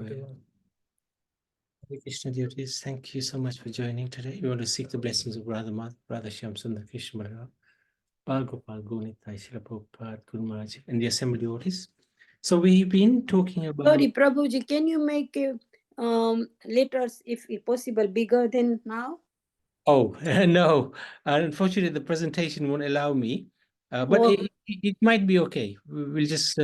Hare Krishna devotees, thank you so much for joining today. We want to seek the blessings of Radha Mat, Radha Shyam Sundar Krishna Balaram, Bal Gopal, Gonitai, Srila Prabhupada, Guru Maharaj, and the assembly devotees. So we've been talking about... Sorry, Prabhuji, can you make letters, if possible, bigger than now? Oh, no. Unfortunately, the presentation won't allow me. But it might be okay. We'll just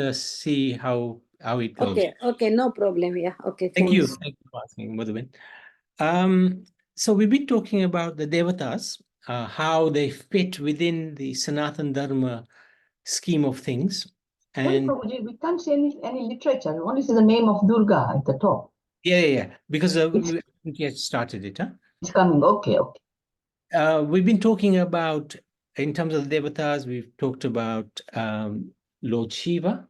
see how it goes. Okay, no problem. Yeah, okay, Thank thanks. you. Thank you for asking, Madhubin. So we've been talking about the Devatas, how they fit within the Sanatan Dharma scheme of things. And Prabhuji, we can't see any literature. We only see the name of Durga at the top. yeah. Because we haven't yet started it, huh? It's coming. Okay. We've been talking about, in terms of the Devatas, we've talked about Lord Shiva,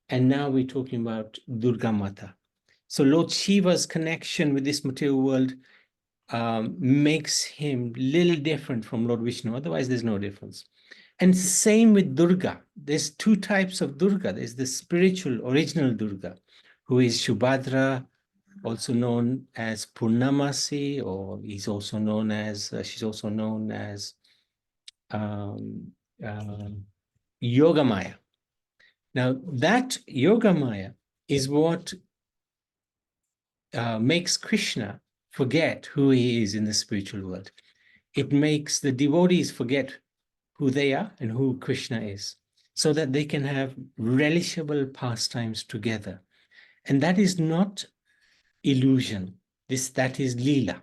and now we're talking about Durga Mata. So Lord Shiva's connection with this material world makes him a little different from Lord Vishnu. Otherwise, there's no difference. And same with Durga. There's two types of Durga. There's the spiritual, original Durga, who is Shubhadra, also known as Purnamasi, or she's also known as Yogamaya. Now, that Yogamaya is what makes Krishna forget who he is in the spiritual world. It makes the devotees forget who they are and who Krishna is, so that they can have relishable pastimes together. And that is not illusion. That is Leela.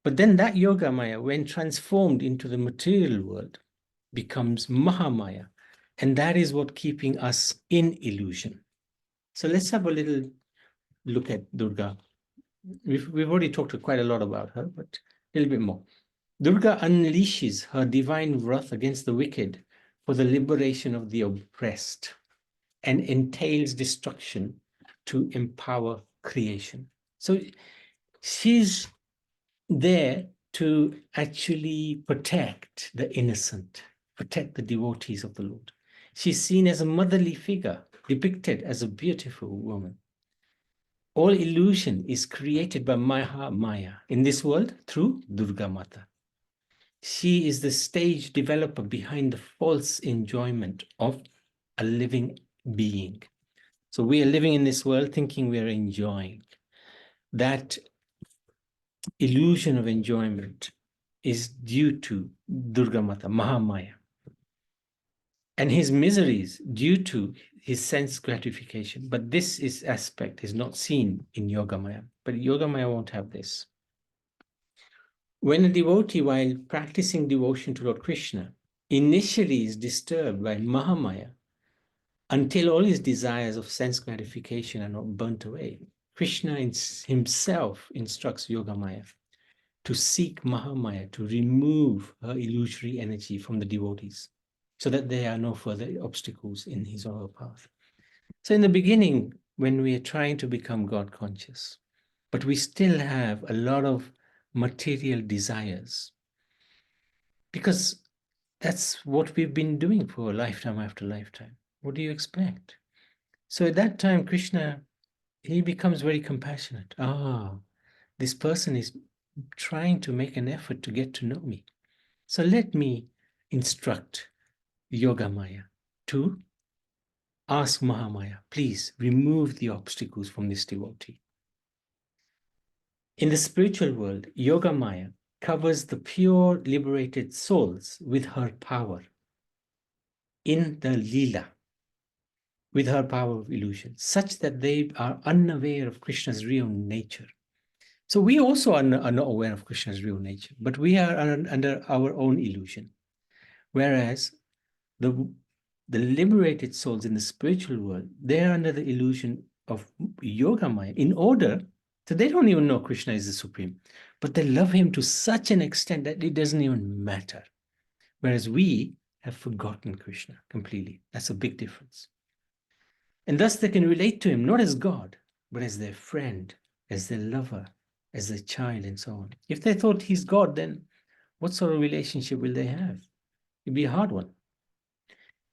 But then that Yogamaya, when transformed into the material world, becomes Mahamaya. And that is what keeping us in illusion. So let's have a little look at Durga. We've already talked quite a lot about her, but a little bit more. Durga unleashes her divine wrath against the wicked for the liberation of the oppressed and entails destruction to empower creation. So she's there to actually protect the innocent, protect the devotees of the Lord. She's seen as a motherly figure, depicted as a beautiful woman. All illusion is created by Maya in this world through Durga Mata. She is the stage developer behind the false enjoyment of a living being. So we are living in this world thinking we are enjoying. That illusion of enjoyment is due to Durga Mata, Mahamaya. And his miseries due to his sense gratification. But this aspect is not seen in Yogamaya. But Yogamaya won't have this. When a devotee, while practicing devotion to Lord Krishna, initially is disturbed by Mahamaya, until all his desires of sense gratification are not burnt away, Krishna himself instructs Yogamaya to seek Mahamaya, to remove her illusory energy from the devotees, so that there are no further obstacles in his or her path. So in the beginning, when we are trying to become God conscious, but we still have a lot of material desires, because that's what we've been doing for lifetime after lifetime. What do you expect? So at that time, Krishna, he becomes very compassionate. This person is trying to make an effort to get to know me. So let me instruct Yogamaya to ask Mahamaya, please remove the obstacles from this devotee. In the spiritual world, Yogamaya covers the pure liberated souls with her power in the Leela, with her power of illusion, such that they are unaware of Krishna's real nature. So we also are not aware of Krishna's real nature, but we are under our own illusion. Whereas the liberated souls in the spiritual world, they are under the illusion of Yogamaya so they don't even know Krishna is the Supreme, but they love him to such an extent that it doesn't even matter. Whereas we have forgotten Krishna completely. That's a big difference. And thus they can relate to him, not as God, but as their friend, as their lover, as their child, and so on. If they thought he's God, then what sort of relationship will they have? It'd be a hard one.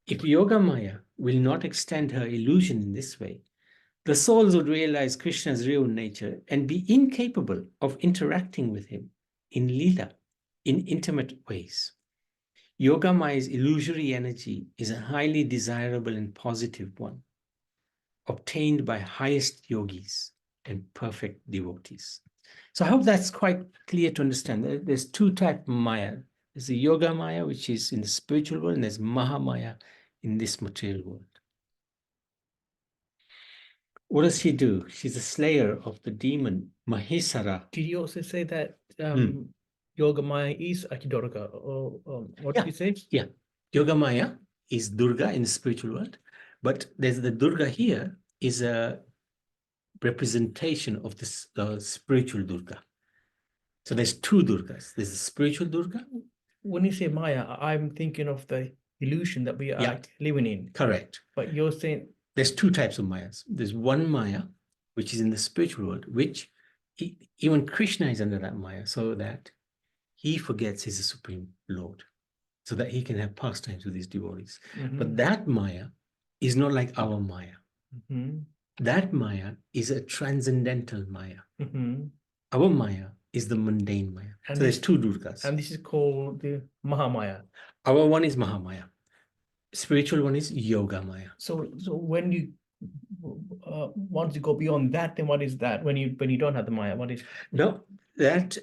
If Yogamaya will not extend her illusion in this way, the souls would realize Krishna's real nature and be incapable of interacting with him in lila, in intimate ways. Yogamaya's illusory energy is a highly desirable and positive one, obtained by highest yogis and perfect devotees. So I hope that's quite clear to understand. There's two types of Maya. There's the Yoga Maya, which is in the spiritual world, and there's Mahamaya in this material world. What does she do? She's a slayer of the demon Mahesara. Did you also say that Hmm. Yoga Maya is Durga? Or what did you say? Yeah, Yoga Maya is Durga in the spiritual world, but there's the Durga here is a representation of this spiritual Durga. So there's two Durgas. There's the spiritual Durga. When you say Maya, I'm thinking of the illusion that we are Yeah. living in. Correct. But you're saying, There's two types of Mayas. There's one Maya, which is in the spiritual world, which even Krishna is under that Maya, so that he forgets he's the Supreme Lord, so that he can have pastimes with his devotees. But that Maya is not like our Maya. Mhm, That Maya is a transcendental Maya. mhm. Our Maya is the mundane Maya. And So there's this- two Durgas. And this is called the Mahamaya. Our one is Mahamaya. Spiritual one is Yoga Maya. So when you once you go beyond that, then what is that? When you don't have the Maya, what is? No, that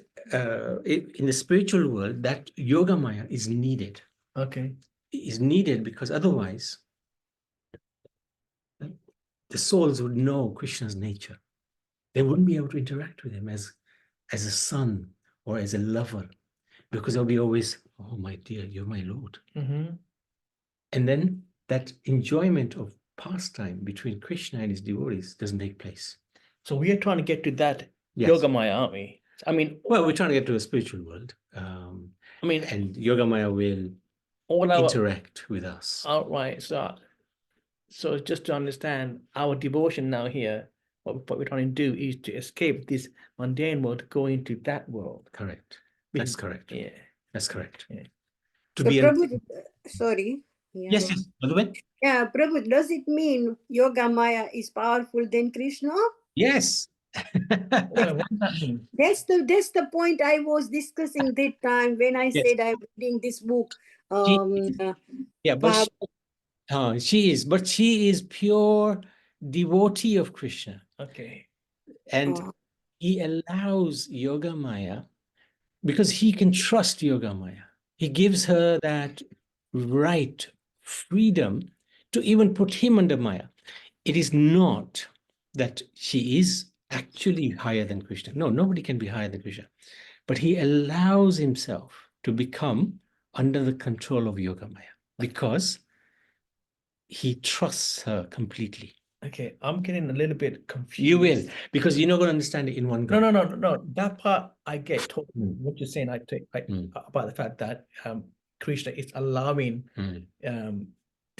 in the spiritual world, that Yoga Maya is needed. Okay. Is needed because otherwise the souls would know Krishna's nature. They wouldn't be able to interact with him as a son or as a lover, because they'll be always, oh my dear, you're my Lord. Mhm. And then that enjoyment of pastime between Krishna and his devotees doesn't take place. So we are trying to get to that Yes. Yoga Maya, aren't we? I mean, Well, we're trying to get to a spiritual world, I mean, and Yoga Maya will all our interact with us. outright. So just to understand our devotion now here, what we're trying to do is to escape this mundane world, go into that world. Correct. That's correct. Yeah. That's correct. Yeah. To So be Prabhu, sorry. Yeah. yes, yes. By the way, Yeah, Prabhu, does it mean Yoga Maya is powerful than Krishna? yes. Well, what does that mean? That's the point I was discussing that time when I Yes. said I'm reading this book. Yeah, but she is pure devotee of Krishna, Okay. and Oh. he allows Yoga Maya because he can trust Yoga Maya. He gives her that right, freedom to even put him under Maya. It is not that she is actually higher than Krishna. No, nobody can be higher than Krishna. But he allows himself to become under the control of Yoga Maya because he trusts her completely. Okay, I'm getting a little bit confused. You will, because you're not going to understand it in one go. No. That part I get totally. Mm. What you're saying, I take Mm. about the fact that Krishna is allowing Mm.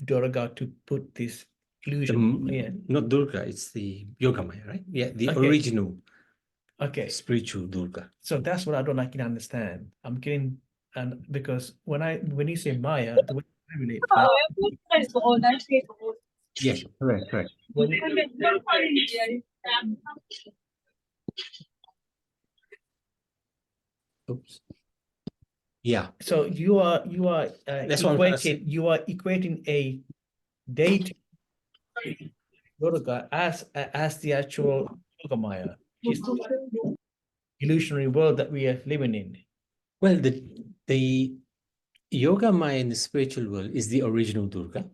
Durga to put this illusion. Yeah. Not Durga, it's the Yoga Maya, right? Yeah, the Okay. original Okay. spiritual Durga. So that's what I don't like to understand. I'm getting, and because when you say Maya, the way I relate, Yes, correct. when you- Oops. Yeah, so you are That's what I'm trying to say. equating a deity Durga as the actual Yoga Maya, which is the illusionary world that we are living in. well, the Yoga Maya in the spiritual world is the original Durga.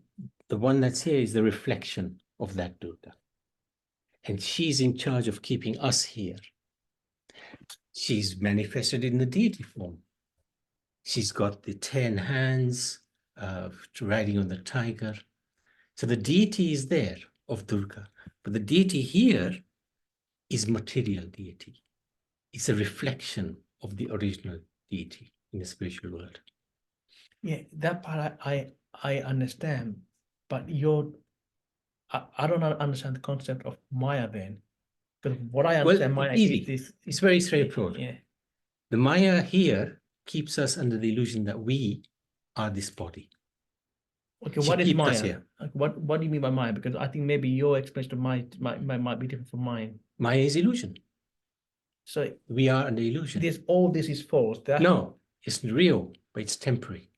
The one that's here is the reflection of that Durga. And she's in charge of keeping us here. She's manifested in the deity form. She's got the 10 hands riding on the tiger. So the deity is there of Durga. But the deity here is material deity. It's a reflection of the original deity in the spiritual world. Yeah, that part I understand, but I don't understand the concept of Maya then, because what I understand Maya easy. is this. It's very straightforward. Yeah. The Maya here keeps us under the illusion that we are this body. Okay, She what is keeps us Maya? here. Like, what do you mean by Maya? Because I think maybe your explanation of Maya might be different from mine. Maya is illusion. So We are under illusion. all this is false. No, it's real, but it's temporary.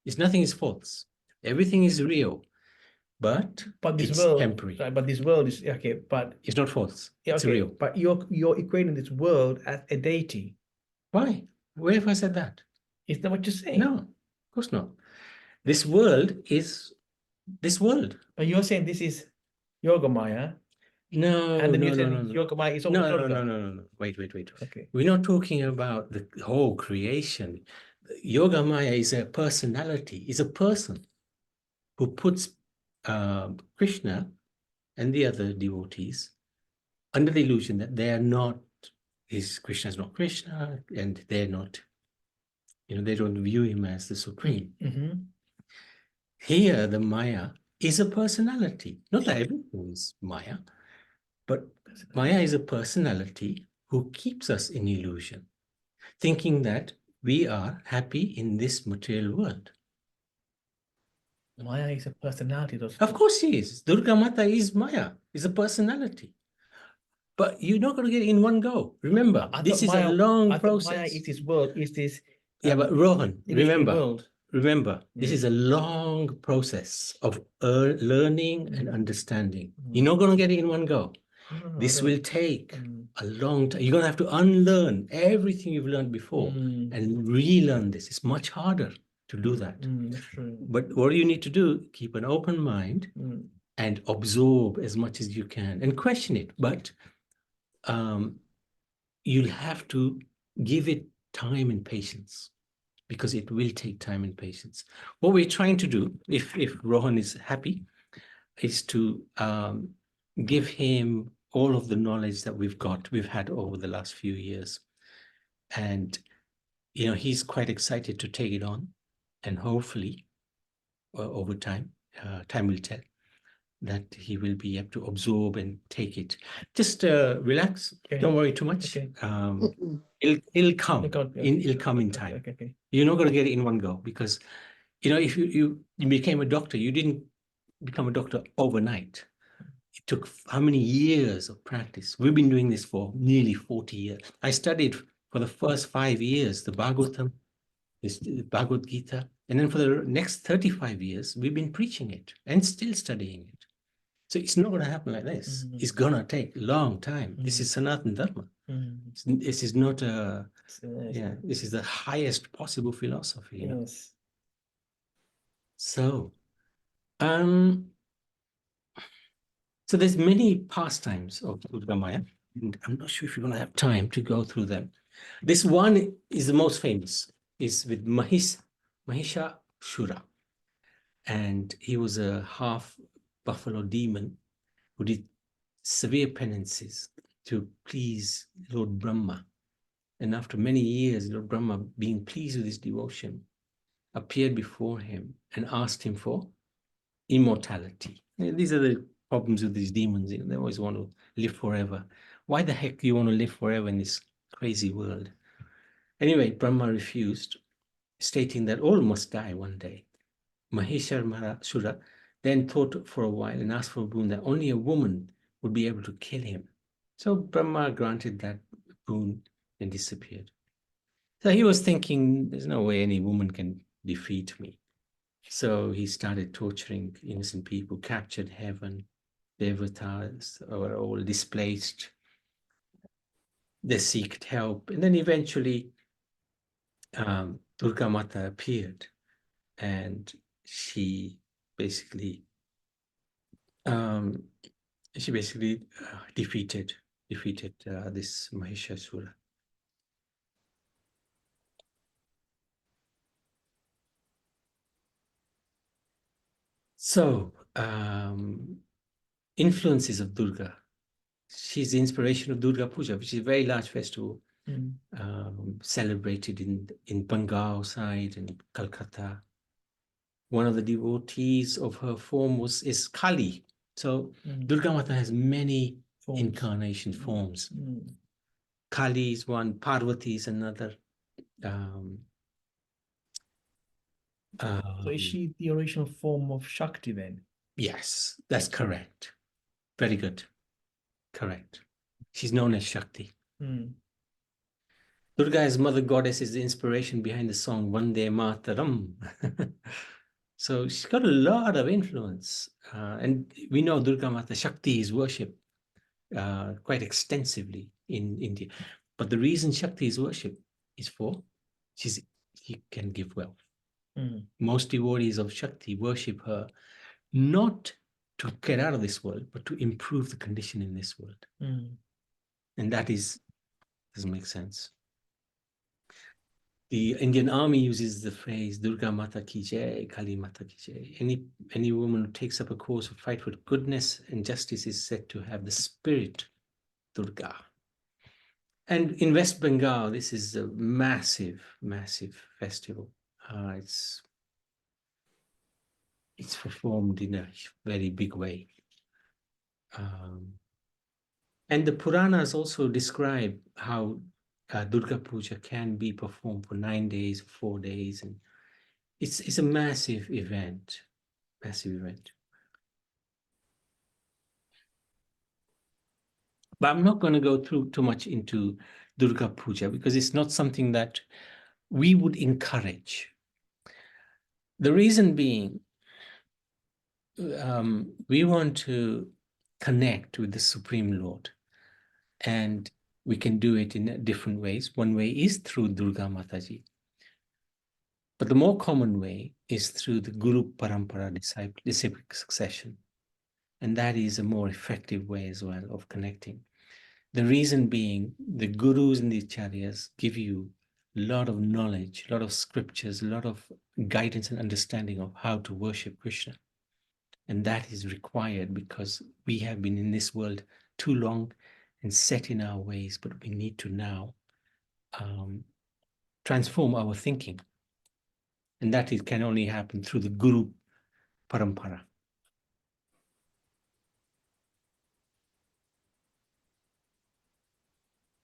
It's nothing is false. Everything is real, but this it's world, temporary. right, but this world is okay. But It's not false. yeah, It's okay, real. but you're equating this world as a deity. Why? Where have I said that? Is that what you're saying? No, of course not. This world is this world. But you're saying this is Yoga Maya, No, and then no, you're no, saying no, no. Yoga Maya is also No, no, Durga. no, no, no, no. Wait. Okay. We're not talking about the whole creation. Yoga Maya is a personality, is a person who puts Krishna and the other devotees under the illusion that they are not, Krishna is not Krishna, and they're not, they don't view him as the supreme. Mm-hmm. Here, the Maya is a personality. Not that everything is Maya, but Maya is a personality who keeps us in illusion, thinking that we are happy in this material world. Maya is a personality. Of course she is. Durga Mata is Maya, is a personality. But you're not going to get it in one go. Remember, this is a long process. Maya is this world, is this Yeah, but Rohan, illusory world. remember, this is a long process of learning and understanding. You're not going to get it in one go. No, This will take Mm. a long time. You're going to have to unlearn everything you've learned before and relearn this. It's much harder to do that. That's true. But what you need to do, keep an open mind and absorb as much as you can and question it. But you'll have to give it time and patience, because it will take time and patience. What we're trying to do, if Rohan is happy, is to give him all of the knowledge that we've had over the last few years. And, he's quite excited to take it on. And hopefully, over time, time will tell, that he will be able to absorb and take it. Just relax. Okay. Don't worry too much. Okay. It'll come. Okay. It'll come in time. Okay. You're not going to get it in one go, because, if you became a doctor, you didn't become a doctor overnight. It took how many years of practice? We've been doing this for nearly 40 years. I studied for the first 5 years the Bhagavatam, the Bhagavad Gita, and then for the next 35 years, we've been preaching it and still studying it. So it's not going to happen like this. It's going to take a long time. This is Sanatan Dharma. This is not this is the highest possible philosophy. Yes. So, so there's many pastimes of Durga Maya, and I'm not sure if you're going to have time to go through them. This one is the most famous, is with Mahishasura. And he was a half buffalo demon who did severe penances to please Lord Brahma. And after many years, Lord Brahma, being pleased with his devotion, appeared before him and asked him for immortality. These are the problems with these demons. They always want to live forever. Why the heck do you want to live forever in this crazy world? Anyway, Brahma refused, stating that all must die one day. Mahishasura then thought for a while and asked for a boon that only a woman would be able to kill him. So Brahma granted that boon and disappeared. So he was thinking, there's no way any woman can defeat me. So he started torturing innocent people, captured heaven. Devatas were all displaced. They sought help. And then eventually Durga Mata appeared, and she basically defeated this Mahishasura. So, influences of Durga. She's the inspiration of Durga Puja, which is a very large festival celebrated in Bengal side and Calcutta. One of the devotees of her form is Kali. So Durga Mata has many incarnation forms. Kali is one, Parvati is another. So is she the original form of Shakti then? Yes, that's correct. Very good. Correct. She's known as Shakti. Hmm. Durga as mother goddess is the inspiration behind the song Vande Mataram. So she's got a lot of influence. And we know Durga Mata Shakti is worshipped quite extensively in India. But the reason Shakti is worshipped is for she can give wealth. Hmm. Most devotees of Shakti worship her not to get out of this world, but to improve the condition in this world. Hmm. And that doesn't make sense. The Indian army uses the phrase Durga Mata ki jai, Kali Mata ki jai. Any woman who takes up a cause of fight with goodness and justice is said to have the spirit Durga. And in West Bengal, this is a massive, massive festival. It's performed in a very big way. And the Puranas also describe how Durga Puja can be performed for 9 days, 4 days, and it's a massive event, massive event. But I'm not going to go through too much into Durga Puja because it's not something that we would encourage. The reason being, we want to connect with the Supreme Lord, and we can do it in different ways. One way is through Durga Mataji. But the more common way is through the Guru Parampara disciplic succession. And that is a more effective way as well of connecting. The reason being, the gurus and the acharyas give you a lot of knowledge, a lot of scriptures, a lot of guidance and understanding of how to worship Krishna. And that is required because we have been in this world too long and set in our ways, but we need to now transform our thinking. And that can only happen through the Guru Parampara.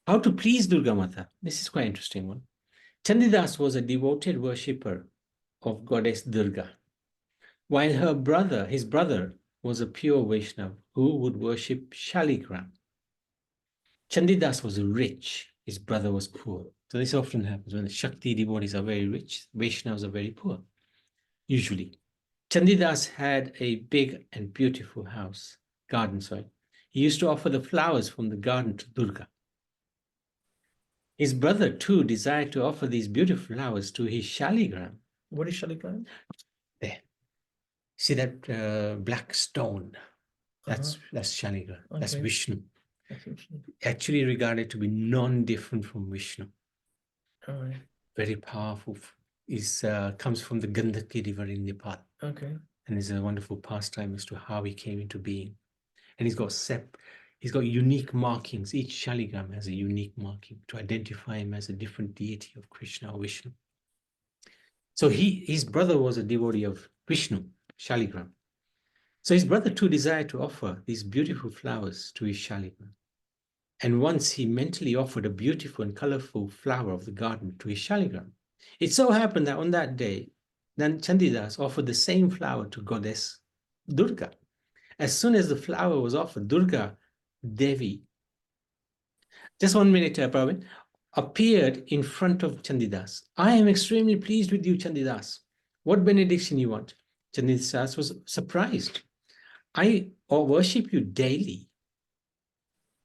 How to please Durga Mata? This is quite an interesting one. Chandidas was a devoted worshipper of goddess Durga, while his brother was a pure Vaishnava who would worship Shaligram. Chandidas was rich, his brother was poor. So this often happens when the Shakti devotees are very rich, Vaishnavas are very poor, usually. Chandidas had a big and beautiful garden. He used to offer the flowers from the garden to Durga. His brother too desired to offer these beautiful flowers to his Shaligram. What is Shaligram? There. See that black stone? That's Shaligram. That's Okay. Vishnu. That's interesting. Actually regarded to be non-different from Vishnu. All right. Very powerful. Comes from the Gandhaki river in Nepal. Okay. And is a wonderful pastime as to how he came into being. And he's got unique markings. Each Shaligram has a unique marking to identify him as a different deity of Krishna or Vishnu. So his brother was a devotee of Vishnu, Shaligram. So his brother too desired to offer these beautiful flowers to his Shaligram. And once he mentally offered a beautiful and colorful flower of the garden to his Shaligram. It so happened that on that day, then Chandidas offered the same flower to goddess Durga. As soon as the flower was offered, Durga Devi, just 1 minute, Pravin, appeared in front of Chandidas. I am extremely pleased with you, Chandidas. What benediction you want? Chandidas was surprised. I worship you daily.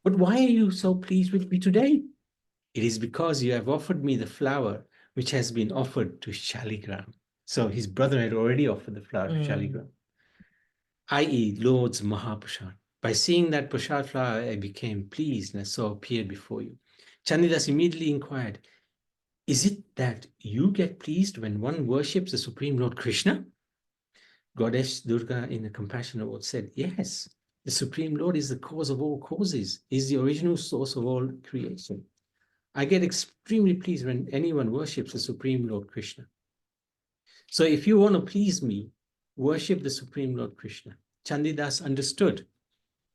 But why are you so pleased with me today? It is because you have offered me the flower which has been offered to Shaligram. So his brother had already offered the flower to Shaligram, i.e. Lord's Mahaprasad. By seeing that Prasad flower, I became pleased and so appeared before you. Chandidas immediately inquired, is it that you get pleased when one worships the Supreme Lord Krishna? Goddess Durga in a compassionate word said, yes, the Supreme Lord is the cause of all causes, is the original source of all creation. I get extremely pleased when anyone worships the Supreme Lord Krishna. So if you want to please me, worship the Supreme Lord Krishna. Chandidas understood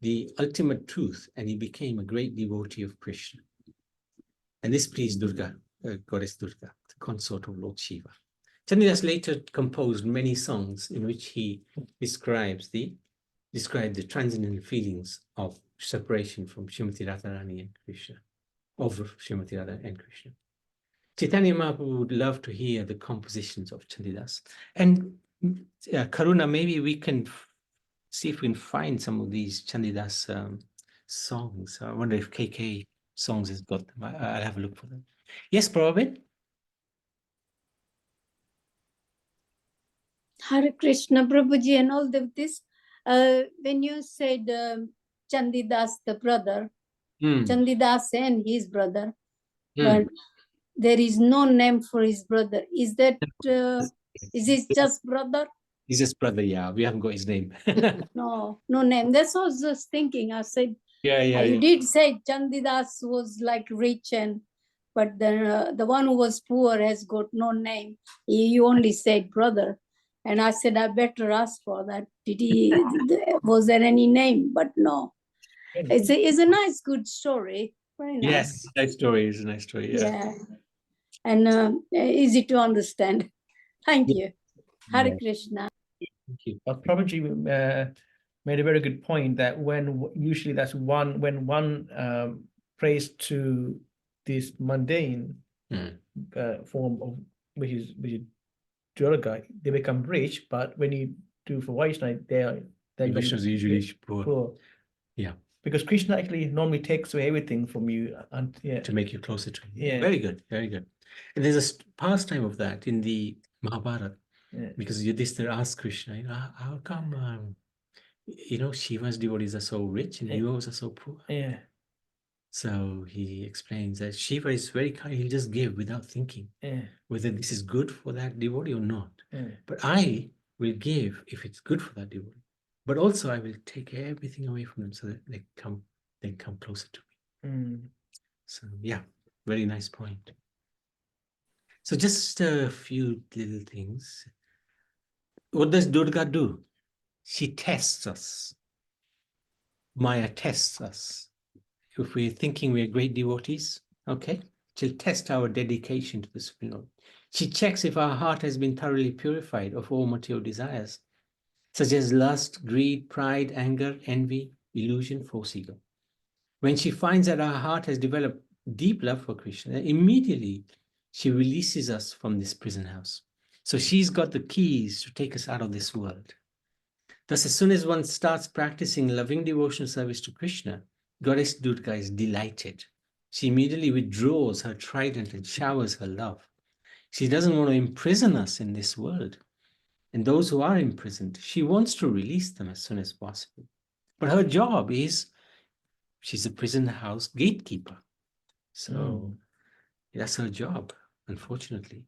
the ultimate truth and he became a great devotee of Krishna. And this pleased Durga, goddess Durga, the consort of Lord Shiva. Chandidas later composed many songs in which he described the transcendental feelings of separation from Srimati Radharani and Krishna, of Srimati Radha and Krishna. Chaitanya Mahaprabhu would love to hear the compositions of Chandidas. And Karuna, maybe we can see if we can find some of these Chandidas songs. I wonder if KK Songs has got them. I'll have a look for them. Yes, Prabhupada? Hare Krishna, Prabhuji, and all of this. When you said Chandidas, the brother, Chandidas and his brother, but there is no name for his brother. Is that, is it just brother? He's his brother, yeah. We haven't got his name. No name. That's what I was just thinking. I said, you did say Chandidas was like rich, but the one who was poor has got no name. You only said brother. And I said, I better ask for that. Was there any name? But no. It's a nice, good story. Very nice. Yes, nice story. It's a nice story. Yeah. And easy to understand. Thank you. Hare Krishna. Thank you. Prabhuji made a very good point that usually that's when one prays to this mundane form of which is Durga, they become rich, but when you do for Vaishnava, they're Vaishnavas usually poor. Yeah. Because Krishna actually normally takes away everything from you and to make you closer to him. Yeah. Very good, very good. And there's a pastime of that in the Mahabharata. Yeah. Because Yudhishthira asked Krishna, how come Shiva's devotees are so rich and yours are so poor? Yeah. So he explains that Shiva is very kind. He'll just give without thinking whether this is good for that devotee or not. But I will give if it's good for that devotee. But also I will take everything away from them so that they come closer to me. So yeah, very nice point. So just a few little things. What does Durga do? She tests us. Maya tests us. If we're thinking we're great devotees, okay, she'll test our dedication to the Supreme Lord. She checks if our heart has been thoroughly purified of all material desires, such as lust, greed, pride, anger, envy, illusion, false ego. When she finds that our heart has developed deep love for Krishna, immediately she releases us from this prison house. So she's got the keys to take us out of this world. Thus, as soon as one starts practicing loving devotional service to Krishna, Goddess Durga is delighted. She immediately withdraws her trident and showers her love. She doesn't want to imprison us in this world. And those who are imprisoned, she wants to release them as soon as possible. But her job is, she's a prison house gatekeeper. So that's her job, unfortunately.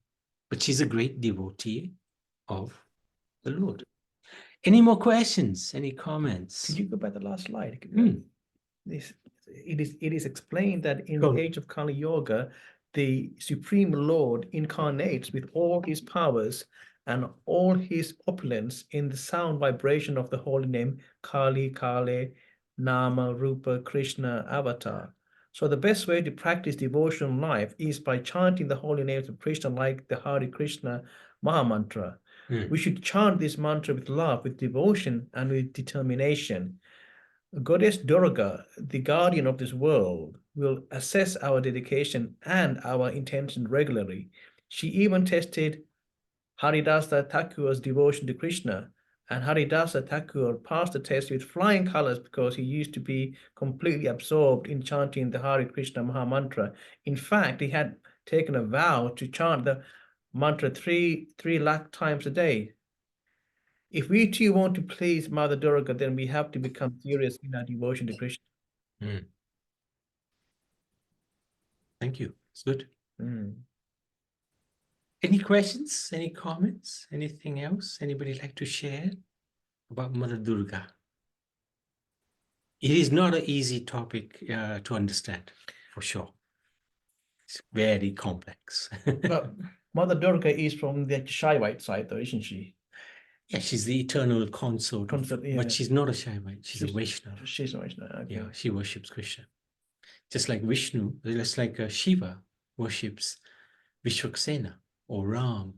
But she's a great devotee of the Lord. Any more questions? Any comments? Could you go back to the last slide? It is explained that in the age of Kali Yoga, the Supreme Lord incarnates with all his powers and all his opulence in the sound vibration of the holy name Kali, Kale, Nama, Rupa, Krishna, Avatar. So the best way to practice devotional life is by chanting the holy names of Krishna like the Hare Krishna Maha Mantra. We should chant this mantra with love, with devotion, and with determination. Goddess Durga, the guardian of this world, will assess our dedication and our intention regularly. She even tested Haridasa Thakur's devotion to Krishna, and Haridasa Thakur passed the test with flying colors because he used to be completely absorbed in chanting the Hare Krishna Maha Mantra. In fact, he had taken a vow to chant the mantra 3 lakh times a day. If we too want to please Mother Durga, then we have to become serious in our devotion to Krishna. Thank you. It's good. Any questions? Any comments? Anything else? Anybody like to share about Mother Durga? It is not an easy topic to understand, for sure. It's very complex. But Mother Durga is from the Shaivite side, though, isn't she? Yeah, she's the eternal consort, but she's not a Shaivite. She's a Vaishnava. She's a Vaishnava. Okay. Yeah, she worships Krishna. Just like Vishnu, just like Shiva worships Vishwaksena or Ram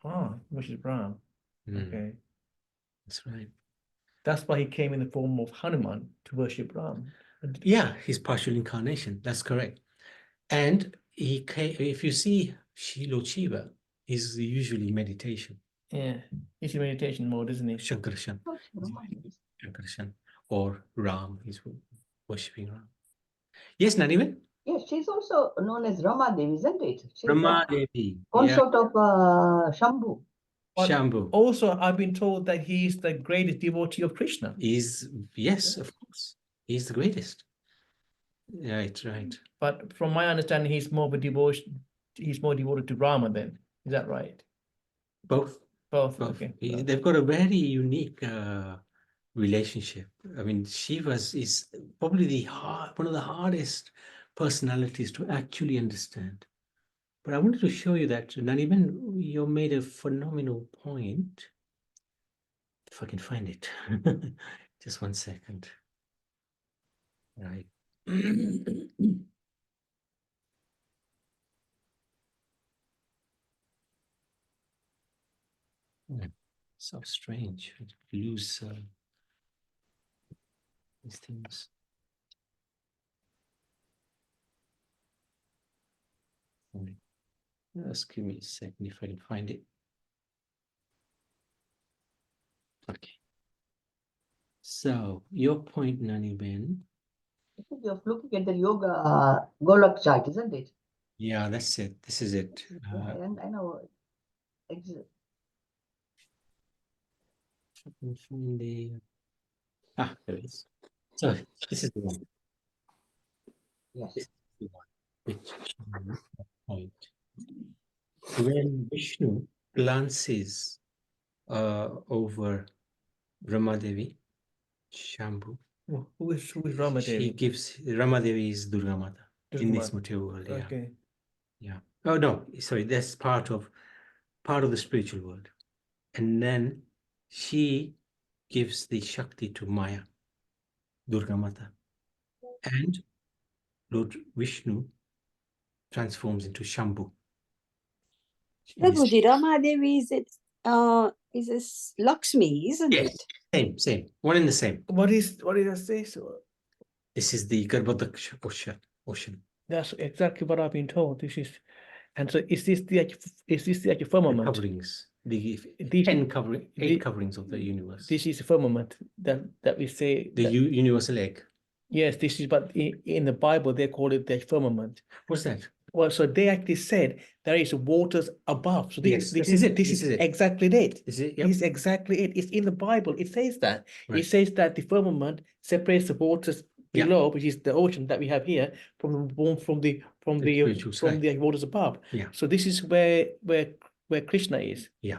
Oh, worship Ram. Mm, Okay. that's right. That's why he came in the form of Hanuman to worship Ram. Yeah, his partial incarnation. That's correct. And he came, if you see Lord Shiva, is usually meditation. Yeah, he's in meditation mode, isn't he? Shankarshan. Rama. Shankarshan. Or Ram, he's worshipping Ram. Yes, Naniman? Yes, she's also known as Rama Devi, isn't it? She's Rama the Devi. consort of Shambhu. But Shambhu. also, I've been told that he is the greatest devotee of Krishna. Yes, of course. He's the greatest. Right, right. But from my understanding, he's more of a devotion. He's more devoted to Rama. Then is that right? Both. Both. Both. Okay. They've got a very unique relationship. I mean, Shiva is probably one of the hardest personalities to actually understand. But I wanted to show you that, Naniman, you made a phenomenal point. If I can find it. Just 1 second. Right. So strange. I lose these things. Right. Just give me a second if I can find it. Okay. So your point, Naniben. You're looking at the yoga Golak chart, isn't it? Yeah, that's it. This is it. Yeah, I know. Exactly. Find the there it is. So this is the one. Yes. This is the one. Which point. When Vishnu glances over Ramadevi, Shambhu, Who is Rama she Devi? gives Ramadevi is Durga Mata Durga in this Mata. material world. Yeah. Okay. Yeah. Oh no, sorry, that's part of the spiritual world. And then she gives the Shakti to Maya, Durga Mata. And Lord Vishnu transforms into Shambhu. Prabhuji, Rama Devi is this Lakshmi, isn't Yes, it? same. One and the same. What is this? This is the Garbhodaksha ocean. That's exactly what I've been told. This is, and so is this the actual firmament? The coverings, the These- 8 coverings of the universe. This is the firmament that we say. The universal egg. Yes, this is, but in the Bible they call it the firmament. What's that? Well, so they actually said there is waters above. So Yes, this is it. This is exactly it. This is it. This is exactly it. It's in the Bible. It says that. Right. It says that the firmament separates the waters Yeah. below, which is the ocean that we have here, from the spiritual side. waters above. Yeah. So this is where Krishna is. Yeah.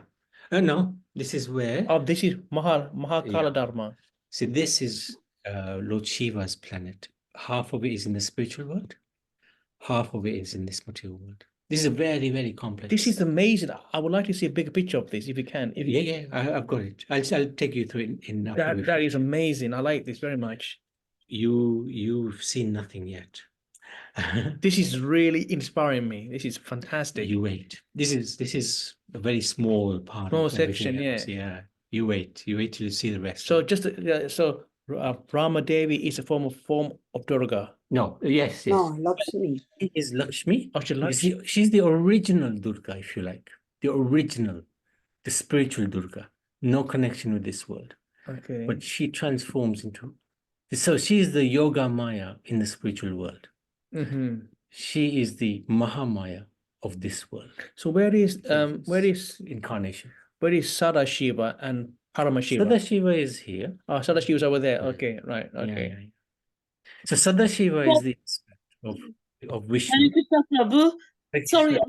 No, this is where. Oh, this is Mahakala Yeah. Dharma. See, this is Lord Shiva's planet. Half of it is in the spiritual world. Half of it is in this material world. This is a very, very complex. This is amazing. I would like to see a bigger picture of this if you can. Yeah, I've got it. I'll take you through it in that is amazing. I like this very much. You've seen nothing yet. This is really inspiring me. This is fantastic. You wait. This is a very small part. Small of everything section, else. Yeah. You wait till you see the rest. So Rama Devi is a form of Durga. No, yes. No, Lakshmi. It is Lakshmi. Oh, She's the original Durga, if you like. The original, the spiritual Durga. No connection with this world. Okay. But she transforms into. So she is the Yoga Maya in the spiritual world. Mm-hmm. She is the Mahamaya of this world. So where is incarnation? Where is Sadashiva and Paramashiva? Sadashiva is here. Oh, Sadashiva is over there. Yeah. Okay, right. Okay. Yeah. So Sadashiva is the aspect of Vishnu. Hare Krishna Prabhu. Sorry,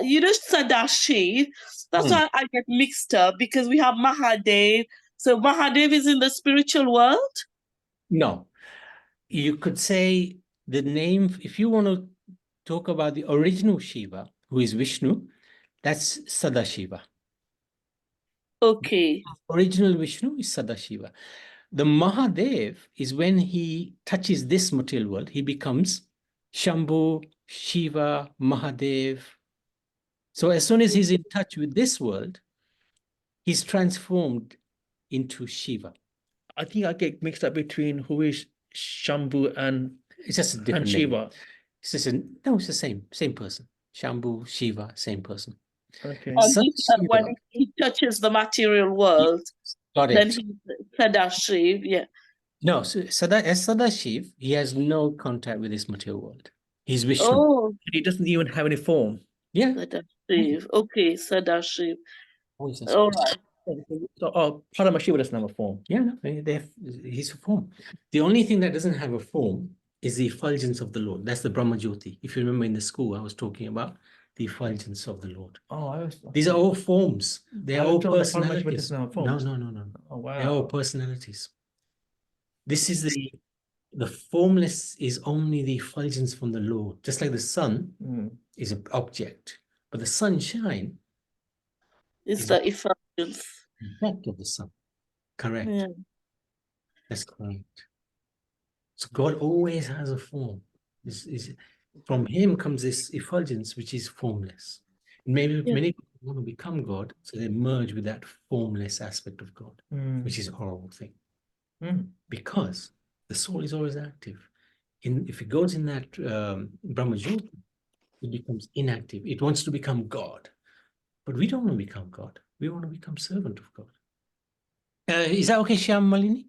you know Sadashi. That's why I get mixed up because we have Mahadev. So Mahadev is in the spiritual world? No. You could say the name, if you want to talk about the original Shiva, who is Vishnu, that's Sadashiva. Okay. Original Vishnu is Sadashiva. The Mahadev is when he touches this material world, he becomes Shambhu, Shiva, Mahadev. So as soon as he's in touch with this world, he's transformed into Shiva. I think I get mixed up between who is Shambhu and It's just a different name. Shiva. It's just no, it's the same person. Shambhu, Shiva, same person. Okay. And Such this, when Shiva- he touches the material world, Got then it. he's Sadashiv, yeah. No, so as Sadashiv, he has no contact with this material world. He's Vishnu. Oh, He doesn't even have any form. Yeah. Sadashiv. Okay, Sadashiv. Oh, he's All right. So, Paramashiva doesn't have a form. Yeah, no, he's a form. The only thing that doesn't have a form is the effulgence of the Lord. That's the Brahma Jyoti. If you remember in the school, I was talking about the effulgence of the Lord. Oh, These are all forms. They are I all was told that Paramashiva personalities. doesn't have No, forms. no, no, no. Oh, They are all wow. personalities. This is the formless is only the effulgence from the Lord. Just like the sun Mm. is an object, but the sunshine It's is the effulgence. the effect of the sun. Correct. Yeah. That's correct. So God always has a form. From him comes this effulgence, which is formless. Maybe Yeah. many people want to become God, so they merge with that formless aspect of God, Mm. which is a horrible thing. Mm. Because the soul is always active. If it goes in that Brahma Jyoti, it becomes inactive. It wants to become God. But we don't want to become God. We want to become servant of God. Is that okay, Shyam Malini?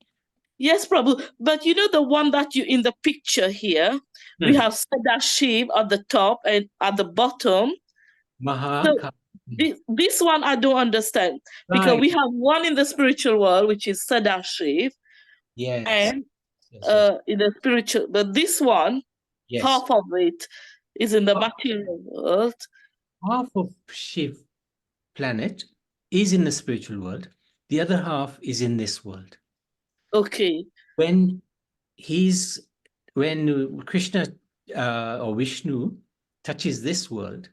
Yes, Prabhu. But you know the one that you in the picture here, we have Sadashiv at the top and at the bottom. So this one I don't understand because we have one in the spiritual world, which is Sadashiv, Yes. and Yes. in the spiritual, but this one, Yes. half of it is in the material world. Half of Shiv planet is in the spiritual world. The other half is in this world. Okay. When Krishna or Vishnu touches this world,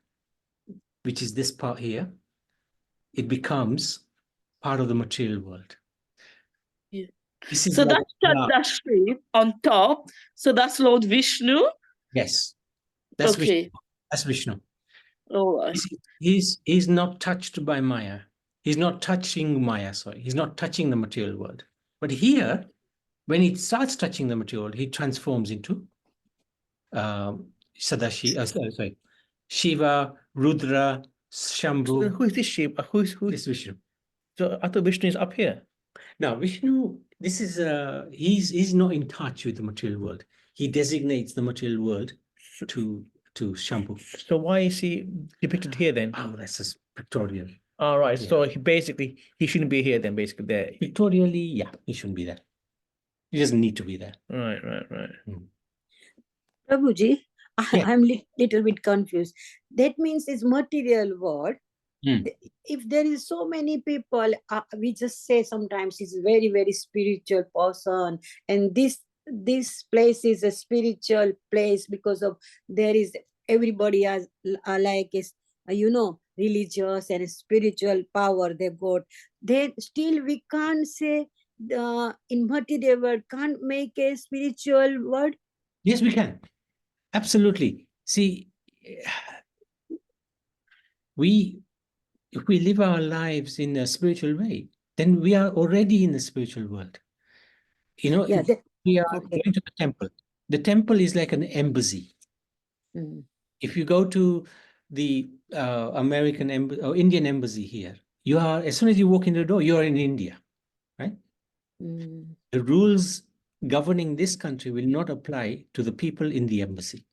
which is this part here, it becomes part of the material world. Yeah. This is So like that's Sadashiv on top. So that's Lord Vishnu. yes, that's Okay. Vishnu. That's Vishnu. All right. He's not touched by Maya. He's not touching Maya, sorry. He's not touching the material world. But here, when he starts touching the material world, he transforms into Shiva, Rudra, Shambhu. So who is this Shiva? Who's This Vishnu. So I thought Vishnu is up here. Now, Vishnu, this is he's not in touch with the material world. He designates the material world to Shambhu. So why is he depicted here then? Oh, that's just pictorial. All right. Yeah. So he shouldn't be here then, basically there. Pictorially, yeah, he shouldn't be there. He doesn't need to be there. Right. Prabhuji, Yeah. I'm little bit confused. That means it's material world. If there is so many people, we just say sometimes he's a very, very spiritual person, and this place is a spiritual place because of there is everybody has like is religious and spiritual power they've got. Then still we can't say in material world can't make a spiritual word. Yes, we can. Absolutely. See, if we live our lives in a spiritual way, then we are already in the spiritual world. We are going to the temple. The temple is like an embassy. If you go to the American or Indian embassy here, you are, as soon as you walk in the door, you are in India, right? The rules governing this country will not apply to the people in the embassy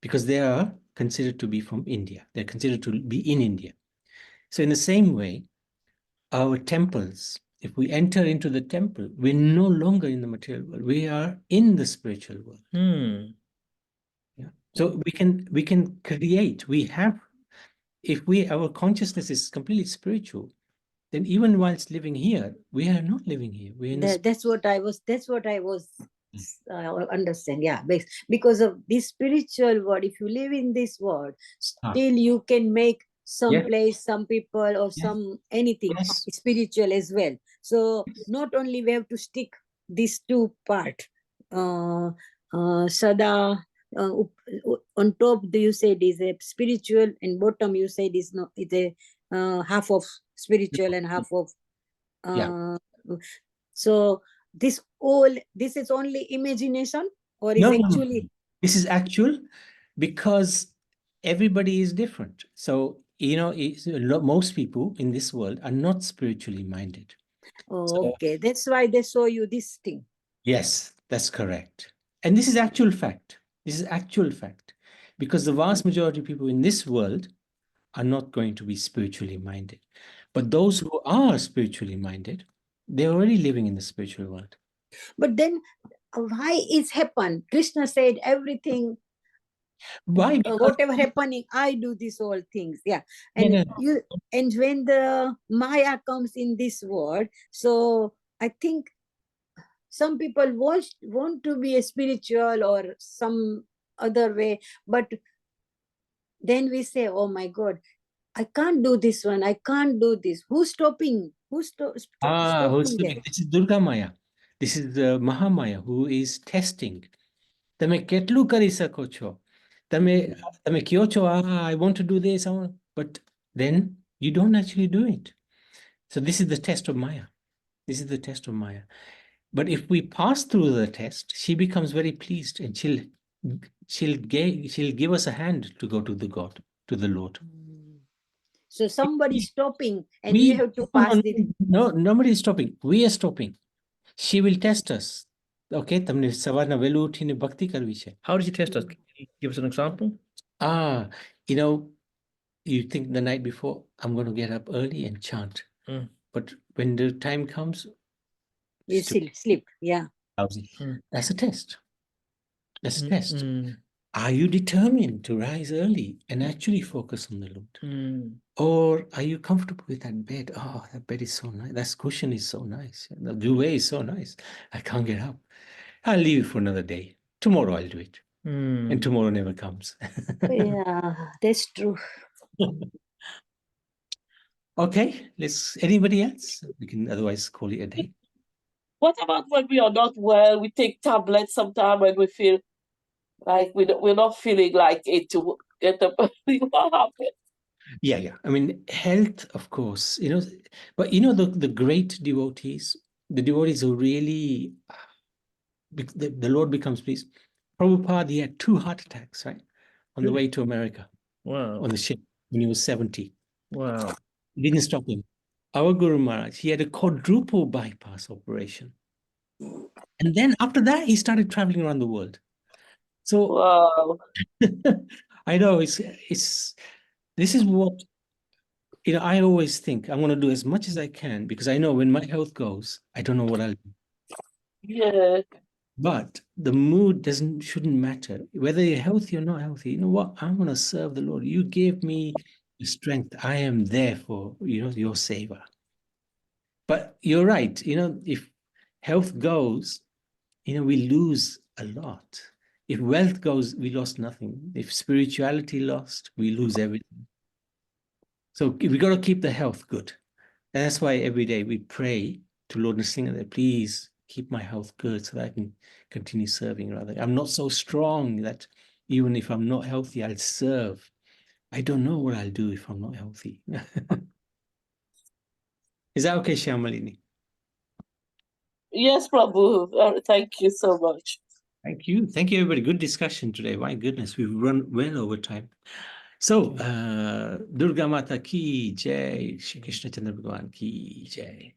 because they are considered to be from India. They're considered to be in India. So in the same way, our temples, if we enter into the temple, we're no longer in the material world. We are in the spiritual world. Yeah. So we can create. If our consciousness is completely spiritual, then even whilst living here, we are not living here. We're in That's what I was understand. Yeah, because of this spiritual world, if you live in this world, still you can make some place, some people, or some anything spiritual as well. So not only we have to stick these two part, Sada, on top you said is a spiritual, and bottom you said is not, it's a half of spiritual and half of so this is only imagination, or is actually no. This is actual, because everybody is different. So most people in this world are not spiritually minded. Okay, that's why they show you this thing. Yes, that's correct. And this is actual fact. This is actual fact, because the vast majority of people in this world are not going to be spiritually minded. But those who are spiritually minded, they're already living in the spiritual world. But then why it's happened? Krishna said everything, why? Whatever happening, I do these all things. Yeah. And and when the Maya comes in this world, so I think some people want to be a spiritual or some other way, but then we say, oh my God, I can't do this one, I can't do this. Who's stopping? Who's stopping them? This is Durga Maya. This is the Mahamaya who is testing. તમે કેટલું કરી શકો છો? તમે કહો છો, I want to do this, but then you don't actually do it. So this is the test of Maya. This is the test of Maya. But if we pass through the test, she becomes very pleased, and she'll give us a hand to go to the God, to the Lord. So somebody's stopping, and we have to pass it. No, nobody is stopping. We are stopping. She will test us. Okay, તમને સવારના વહેલું ઉઠીને ભક્તિ કરવી છે. How does she test us? Can you give us an example? You think the night before, I'm going to get up early and chant. But when the time comes, you still sleep. Yeah. That's a test. That's a test. Are you determined to rise early and actually focus on the Lord? Or are you comfortable with that bed? Oh, that bed is so nice. That cushion is so nice. The duvet is so nice. I can't get up. I'll leave it for another day. Tomorrow I'll do it. And tomorrow never comes. Yeah, that's true. Okay, anybody else? We can otherwise call it a day. What about when we are not well? We take tablets sometimes when we feel like we're not feeling like it to get up. What happens? Yeah. I mean, health, of course, but the great devotees, the devotees who really, the Lord becomes pleased. Prabhupada, he had 2 heart attacks, right? On the way to America. Wow. On the ship when he was 70. Wow. It didn't stop him. Our Guru Maharaj, he had a quadruple bypass operation. And then after that, he started traveling around the world. So wow. I know this is what, I always think I'm going to do as much as I can, because I know when my health goes, I don't know what I'll do. Yeah. But the mood shouldn't matter. Whether you're healthy or not healthy, you know what? I'm going to serve the Lord. You gave me the strength. I am there for, your savor. But you're right. If health goes, we lose a lot. If wealth goes, we lost nothing. If spirituality lost, we lose everything. So we got to keep the health good. And that's why every day we pray to Lord Nrsimha that please keep my health good so that I can continue serving. Rather, I'm not so strong that even if I'm not healthy, I'll serve. I don't know what I'll do if I'm not healthy. Is that okay, Shyamalini? Yes, Prabhu. Thank you so much. Thank you. Thank you, everybody. Good discussion today. My goodness, we've run well over time. So, Durga Mata ki jai, Shri Krishna Chandra Bhagavan ki jai.